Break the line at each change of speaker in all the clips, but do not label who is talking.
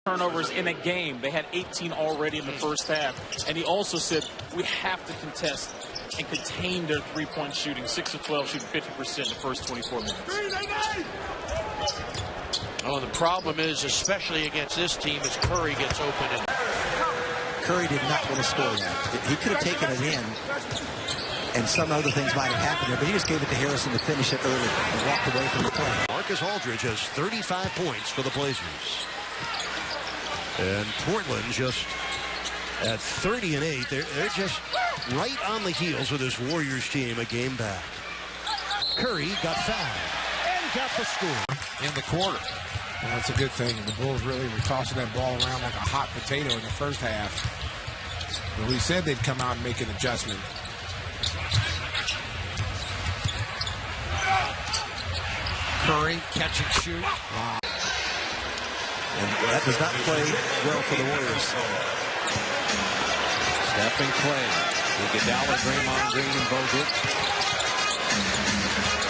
turnovers in a game. They had 18 already in the first half. And he also said, we have to contest and contain their three-point shooting. 6 of 12, shooting 50% in the first 24 minutes.
Oh, the problem is, especially against this team, is Curry gets open. And
Curry did not want to score that. He could have taken it in, and some other things might have happened there, but he just gave it to Harrison to finish it early and walked away from the play.
Marcus Aldridge has 35 points for the Blazers. And Portland just at 30-8. They're just right on the heels of this Warriors team, a game back. Curry got fouled and got the score
in the quarter. Well, that's a good thing. The Bulls really were tossing that ball around like a hot potato in the first half. But we said they'd come out and make an adjustment.
Curry catch and shoot.
Wow. And that does not play well for the Warriors.
Steph and Clay. Iguodala, Draymond Green, and Bogut.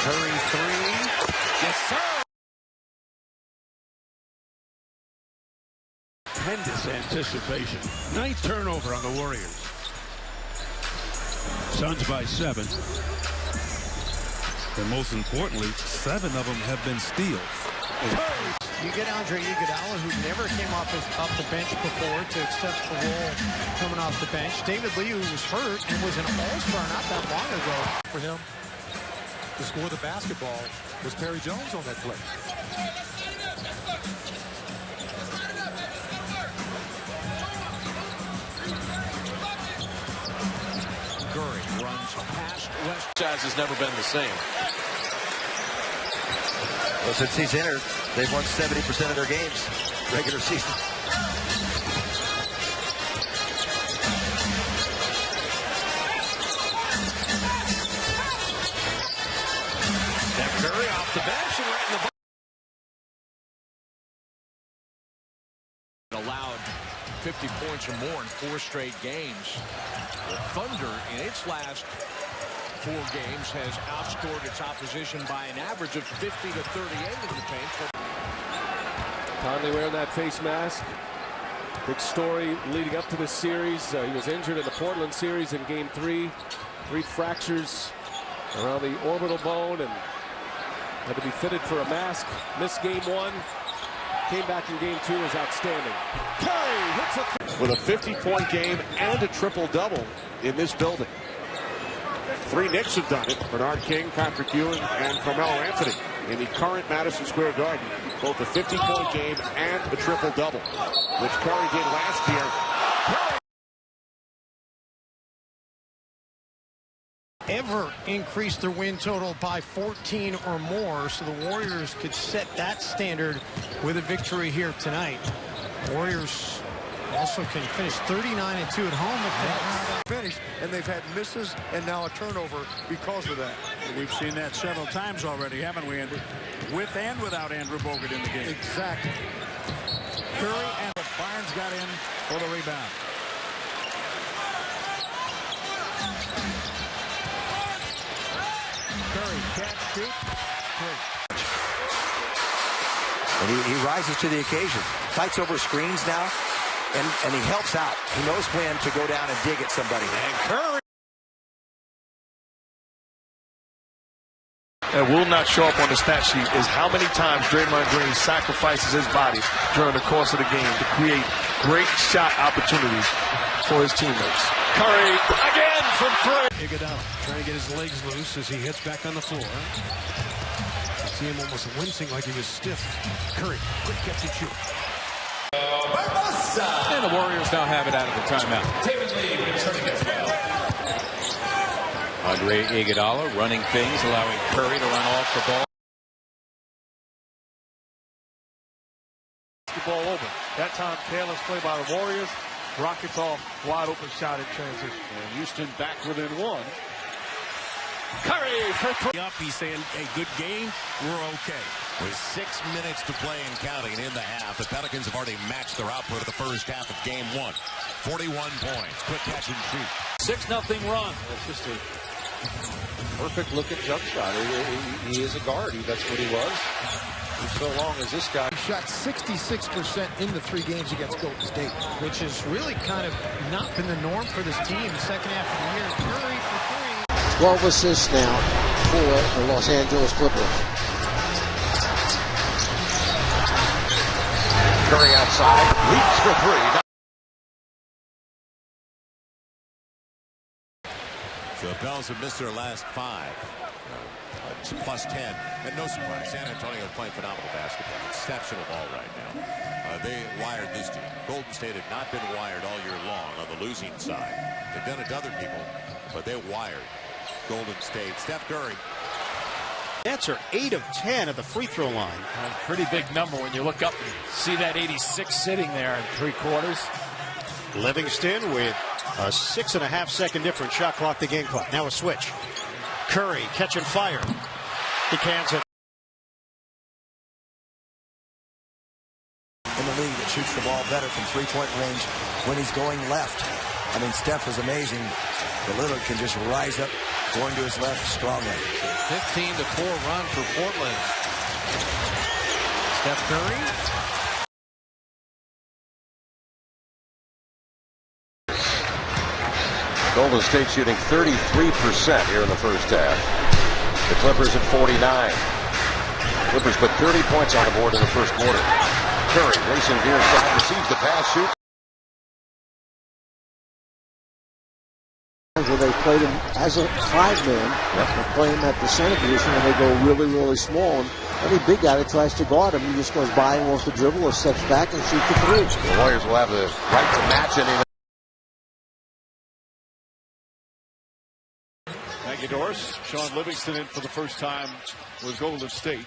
Curry three. Yes, sir.
Tremendous anticipation. Ninth turnover on the Warriors. Suns by 7.
And most importantly, 7 of them have been steals.
You get Andre Iguodala, who never came off the bench before, to accept the role coming off the bench. David Lee, who was hurt and was an all-star not that long ago.
For him to score the basketball was Perry Jones on that play.
Curry runs past West. Has never been the same.
Well, since he's entered, they've won 70% of their games, regular season.
Steph Curry off the bench and right in the allowed 50 points or more in 4 straight games. The Thunder, in its last 4 games, has outscored its opposition by an average of 50 to 38 in the paint.
Conley wearing that face mask. Big story leading up to this series. He was injured in the Portland series in Game 3. 3 fractures around the orbital bone and had to be fitted for a mask. Missed Game 1. Came back in Game 2, was outstanding. Curry hits a
with a 50-point game and a triple-double in this building. 3 Knicks have done it. Bernard King, Patrick Ewing, and Carmelo Anthony in the current Madison Square Garden. Both a 50-point game and a triple-double, which Curry did last year.
Ever increase their win total by 14 or more, so the Warriors could set that standard with a victory here tonight. Warriors also can finish 39-2 at home if they
finish, and they've had misses and now a turnover because of that.
We've seen that several times already, haven't we, Andrew? With and without Andrew Bogut in the game.
Exactly.
Curry and Barnes got in for the rebound. Curry can't shoot.
And he rises to the occasion. Fights over screens now. And he helps out. He knows when to go down and dig at somebody.
And Curry.
And will not show up on the stat sheet is how many times Draymond Green sacrifices his body during the course of the game to create great shot opportunities for his teammates. Curry again from 3.
Iguodala trying to get his legs loose as he hits back on the floor. You see him almost wincing like he was stiff. Curry, quick catch and shoot.
And the Warriors now have it out of the timeout. Andre Iguodala running things, allowing Curry to run off the ball.
The ball over. That time, careless play by the Warriors. Rockets off, wide open shot in transition.
And Houston back within 1.
Curry for 3.
Up, he's saying, hey, good game, we're okay.
With 6 minutes to play and counting in the half, the Pelicans have already matched their output of the first half of Game 1. 41 points. Quick catch and shoot.
6-0 run.
That's just a perfect looking jump shot. He is a guard. That's what he was. For so long as this guy
shot 66% in the 3 games against Golden State.
Which has really kind of not been the norm for this team the second half of the year. Curry for 3.
12 assists now for the Los Angeles Clippers.
Curry outside, leaps for 3.
So the Pels have missed their last 5. It's plus 10. And no surprise, San Antonio is playing phenomenal basketball. Exceptional ball right now. They wired this team. Golden State had not been wired all year long on the losing side. They've done it to other people, but they wired Golden State. Steph Curry.
Nets are 8 of 10 at the free throw line.
A pretty big number when you look up and see that 86 sitting there in 3 quarters.
Livingston with a 6.5-second difference. Shot clock, the game clock. Now a switch. Curry catching fire. He cans it.
In the league that shoots the ball better from 3-point range when he's going left. I mean, Steph is amazing. But Lillard can just rise up, going to his left strongly.
15-4 run for Portland. Steph Curry.
Golden State shooting 33% here in the first half. The Clippers at 49. Clippers put 30 points on the board in the first quarter. Curry racing near side, receives the pass, shoot.
Where they played him as a 5-man, they play him at the center position, and they go really, really small. And any big guy that tries to guard him, he just goes by and wants to dribble or steps back and shoot the 3.
The Warriors will have the right to match any.
Thank you, Doris. Sean Livingston in for the first time with Golden State.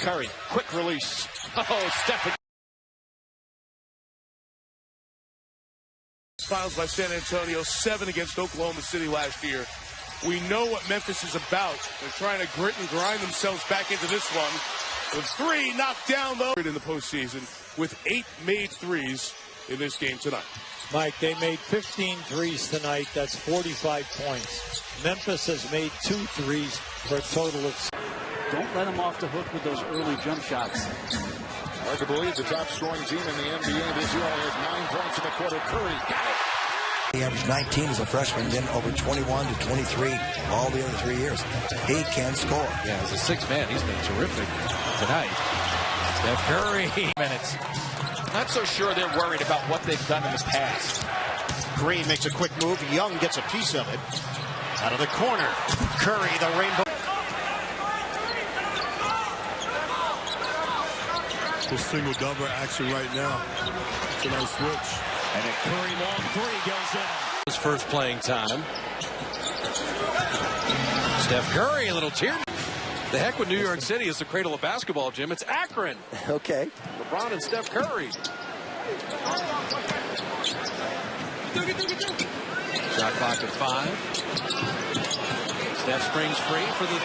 Curry, quick release. Oh, Steph.
Finals by San Antonio, 7 against Oklahoma City last year. We know what Memphis is about. They're trying to grit and grind themselves back into this one. With 3 knocked down, though, in the postseason, with 8 made threes in this game tonight.
Mike, they made 15 threes tonight. That's 45 points. Memphis has made 2 threes for a total of...
Don't let them off the hook with those early jump shots.
Hard to believe the top scoring team in the NBA this year only has 9 points in the quarter. Curry got it.
He averaged 19 as a freshman, then over 21 to 23 all the other 3 years. He can score.
Yeah, as a 6th man, he's been terrific tonight. Steph Curry.
Minutes. Not so sure they're worried about what they've done in the past.
Green makes a quick move. Young gets a piece of it. Out of the corner. Curry, the rainbow.
This single double action right now. It's a nice switch.
And a Curry long 3 goes in.
His first playing time. Steph Curry, a little tear. The heck with New York City is the cradle of basketball, Jim. It's Akron.
Okay.
LeBron and Steph Curry. Shot clock at 5. Steph springs free for the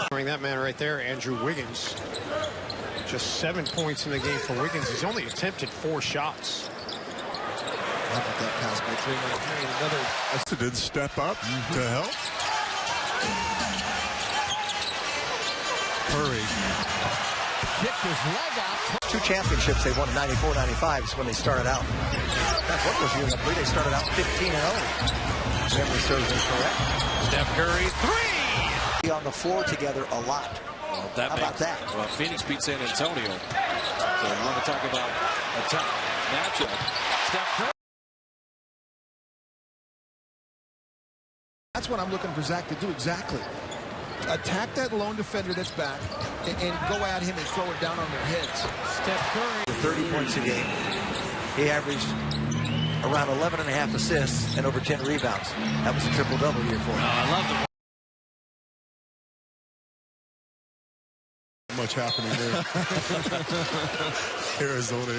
3. Good.
That man right there, Andrew Wiggins. Just 7 points in the game for Wiggins. He's only attempted 4 shots.
How about that pass by 3?
Another did step up to help. Curry
kicked his leg out. 2 championships they won in 94-95 is when they started out. What was year number 3? They started out 15-0. Memory serves me correct.
Steph Curry 3.
On the floor together a lot.
Well,
how about that?
Well, Phoenix beat San Antonio. So you want to talk about a tough matchup. Steph Curry.
That's what I'm looking for Zach to do exactly. Attack that lone defender that's back and go at him and throw it down on their heads.
Steph Curry.
30 points a game. He averaged around 11.5 assists and over 10 rebounds. That was a triple-double year for him.
I love the
much happening there. Arizona.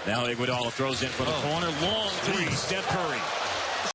Now Iguodala throws in for the corner. Long 3. Steph Curry.